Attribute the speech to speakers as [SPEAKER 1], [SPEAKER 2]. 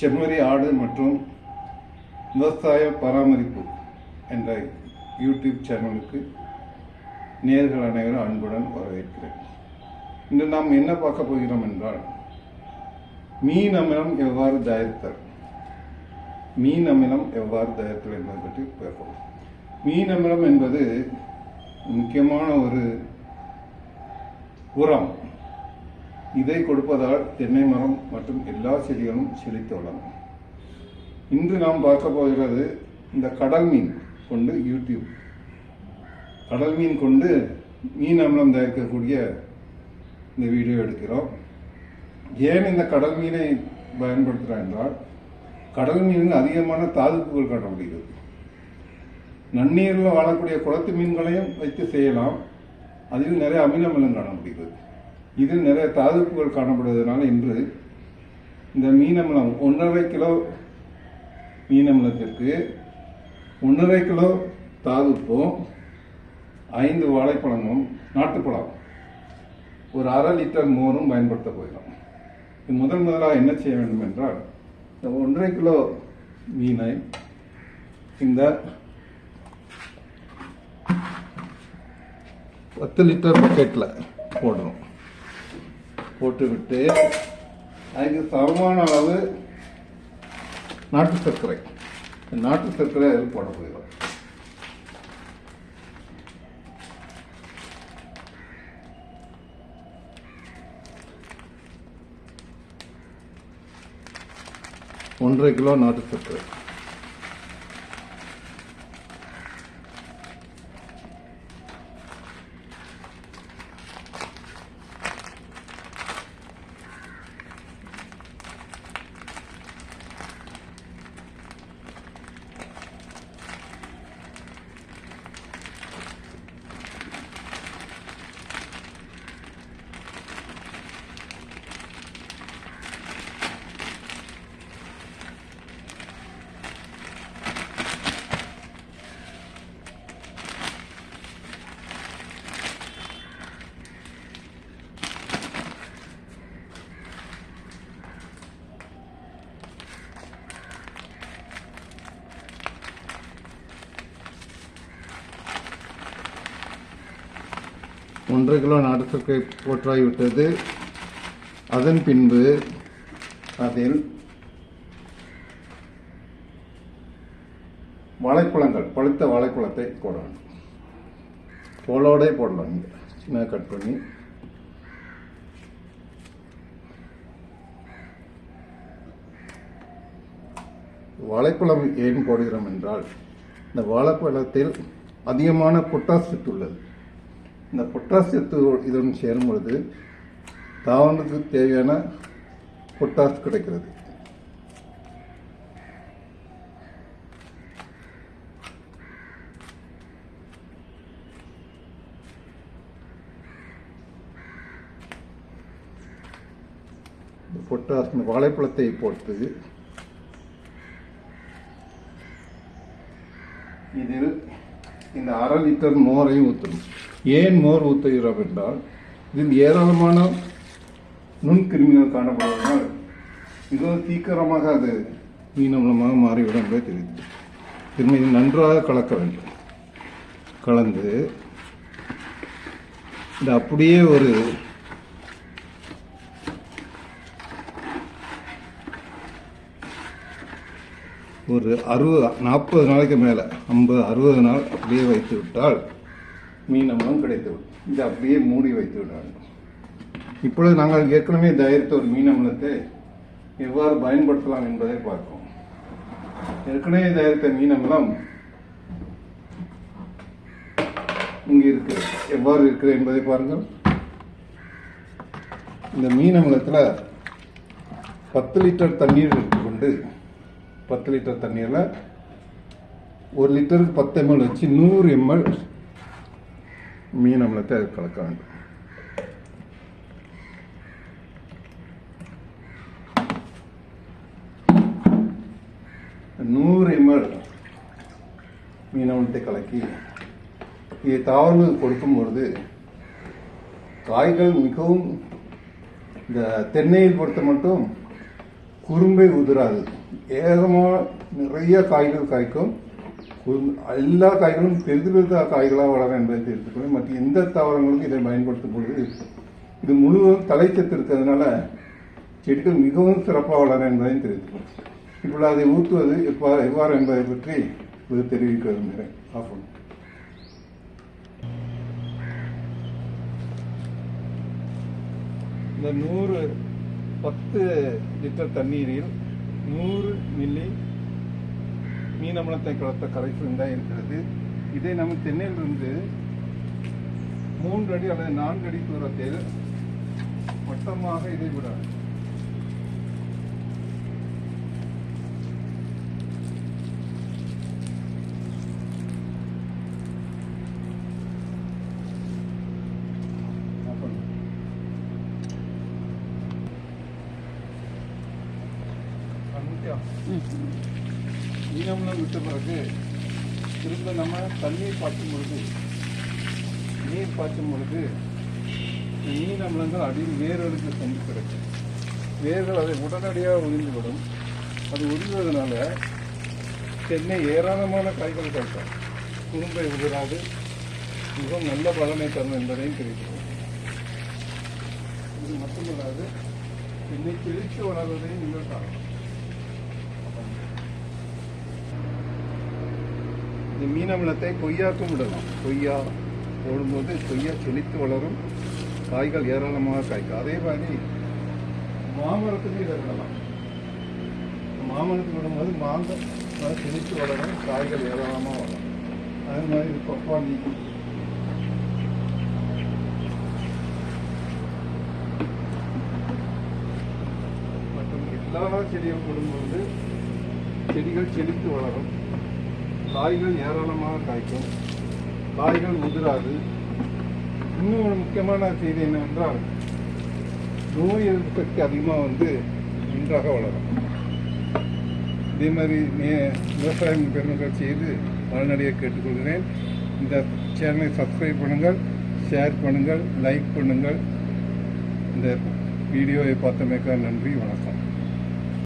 [SPEAKER 1] செம்மறி ஆடு மற்றும் விவசாய பராமரிப்பு என்ற யூடியூப் சேனலுக்கு நேயர்கள் அனைவரும் அன்புடன் வரவேற்கிறேன். இன்று நாம் என்ன பார்க்க போகிறோம் என்றால், மீன் அமிலம் எவ்வாறு தயாரித்தல் என்பதை பற்றி பேசலாம். மீன் அமிலம் என்பது முக்கியமான ஒரு உரம். இதை கொடுப்பதால் தென்னை மரம் மற்றும் எல்லா செடிகளும் செழித்து வளரும். இன்று நாம் பார்க்க போகிறது இந்த கடல் மீன் கொண்டு கடல் மீன் கொண்டு மீன் அமிலம் தயாரிக்கக்கூடிய இந்த வீடியோ எடுக்கிறோம். ஏன் இந்த கடல் மீனை பயன்படுத்துகிறோம் என்றால், கடல் மீனில் அதிகமான தாதுப்புகள் காணப்படுகிறது. நன்னீரில் வாழக்கூடிய குளத்து மீன்களையும் வைத்து செய்யலாம். அதில் நிறைய அமில அமிலம் காணப்படுகிறது. இதில் நிறைய தாதுப்புகள் காணப்படுவதனால இன்று இந்த மீன் அமிலம் 1.5 கிலோ மீன் அமிலத்திற்கு 1.5 கிலோ தாதுப்பும் 5 வாழைப்பழமும் நாட்டுப்பழம் ஒரு 1/2 லிட்டர் மோரும் பயன்படுத்த போகிறோம். முதலாக என்ன செய்ய வேண்டும் என்றால், இந்த 1.5 கிலோ மீனை இந்த 10 லிட்டர் பக்கெட்டில் போடணும். போட்டுவிட்டு அதுக்கு சமமான அளவு நாட்டு சர்க்கரை அதில் போட போகிறோம். ஒன்றரை கிலோ நாட்டு சர்க்கரை. ஒன்றரை கிலோ நாட்டு சர்க்கரை போற்றாகிவிட்டது. அதன் பின்பு அதில் வாழைப்பழங்கள், பழுத்த வாழைப்பழத்தை போடணும். தோலோடே போடலாம். சின்ன கட் பண்ணி வாழைப்பழம் ஏன் போடுகிறோம் என்றால், இந்த வாழைப்பழத்தில் அதிகமான பொட்டாஸ் சத்து உள்ளது. இந்த பொட்டாஸ் சத்து இதனுடன் சேரும் பொழுது தாவரத்துக்கு தேவையான பொட்டாஸ் கிடைக்கிறது. பொட்டாஸ் இந்த வாழைப்பழத்தை போட்டு இதில் இந்த 1/2 லிட்டர் மோரையும் ஊற்றணும். ஏன் மோர் ஊற்றுகிறோம் என்றால், இதில் ஏராளமான நுண்கிருமிகள் காணப்படுவதால் மிகவும் சீக்கிரமாக அது மீன் அமிலமாக மாறிவிடும் என்பதை தெரிவித்து திரும்ப நன்றாக கலக்க வேண்டும். கலந்து இது அப்படியே ஒரு 40 நாளைக்கு மேலே 50-60 நாள் அப்படியே வைத்து விட்டால் மீன் அமிலம் கிடைத்துவிடும். இது அப்படியே மூடி வைத்து விட வேண்டும். இப்பொழுது நாங்கள் ஏற்கனவே தயாரித்த ஒரு மீன் அமிலத்தை எவ்வாறு பயன்படுத்தலாம் என்பதை பார்ப்போம். ஏற்கனவே தயாரித்த மீன் அமிலம் இங்கே இருக்கிறது. எவ்வாறு இருக்கிறது என்பதை பாருங்கள். இந்த மீன் அமிலத்தில் 10 லிட்டர் தண்ணீர் எடுத்துக்கொண்டு 10 லிட்டர் தண்ணீரில் 1 லிட்டருக்கு 10 ml வச்சு 100 ml மீன் அமிலத்தை அது கலக்க வேண்டும். மீன் அமிலத்தை கலக்கி இதை தாவரங்களுக்கு கொடுக்கும் பொழுது காய்கள் மிகவும் இந்த தென்னையில் பொறுத்த மட்டும் குறும்பை உதிராது. ஏகமாக நிறைய காய்கள் காய்க்கும். எல்லா காய்களும் பெரிதாக காய்களாக வளர என்பதை தெரிவித்துக்கொள்ளும். மற்ற எந்த தாவரங்களுக்கும் இதை பயன்படுத்தும் பொழுது இருக்கும். இது முழுவதும் தலைச்சத்து இருக்கிறதுனால செடிகள் மிகவும் சிறப்பாக வளர என்பதையும் தெரிவித்துக்கொள்ளும். இப்பொழுது அதை ஊற்றுவது எவ்வாறு என்பதை பற்றி தெரிவிக்க விரும்புகிறேன். ஆஃபன் இந்த 10 லிட்டர் தண்ணீரில் 100 மில்லி மீன் அமிலத்தை கலந்த கரைசல் தான் இருக்கிறது. இதை நம்ம தென்னையிலிருந்து 3 அடி அல்லது 4 அடி தூரத்தில் மொத்தமாக இதை விடாது. மீனம்லாம் விட்ட பிறகு திரும்ப நம்ம தண்ணீர் பாய்ச்சும் பொழுது மீன் அமிலங்கள் அடியில் வேர்களுக்கு சென்று கிடக்கும். வேர்கள் அதை உடனடியாக உறிந்துவிடும். அது உறிந்துவதனால தென்னை ஏராளமான காய்கள் கிடைக்கும். குறும்பை உதிராது, மிகவும் நல்ல பலனை தரும் என்பதையும் தெரிவிக்கிறோம். இது மட்டுமல்லாது தென்னை செழித்து வளர்வதையும் நீங்கள் காணலாம். இந்த மீன் அமிலத்தை கொய்யாக்கும் விடலாம். கொய்யா போடும்போது கொய்யா செழித்து வளரும், காய்கள் ஏராளமாக காய்க்கும். அதே மாதிரி மாமரத்துக்கு இதை விடலாம். மாமரத்துக்கு விடும்போது மாங்காய் செழித்து வளரும், காய்கள் ஏராளமாக வளரும். அதே மாதிரி பப்பாளி, மற்றும் எல்லா செடியும் போடும்போது செடிகள் செழித்து வளரும், காய்கள் ஏராளமாக காய்க்கும், காய்கள் உதிராது. இன்னும் ஒரு முக்கியமான செய்தி என்னவென்றால் நோய் எதிர்ப்பு சக்தி அதிகமாக நன்றாக வளரும். இதே மாதிரி விவசாயம் பெருமக்கள் செய்து பலனடைய கேட்டுக்கொள்கிறேன். இந்த சேனலை சப்ஸ்கிரைப் பண்ணுங்கள், ஷேர் பண்ணுங்கள், லைக் பண்ணுங்கள். இந்த வீடியோவை பார்த்தமைக்காக நன்றி, வணக்கம்.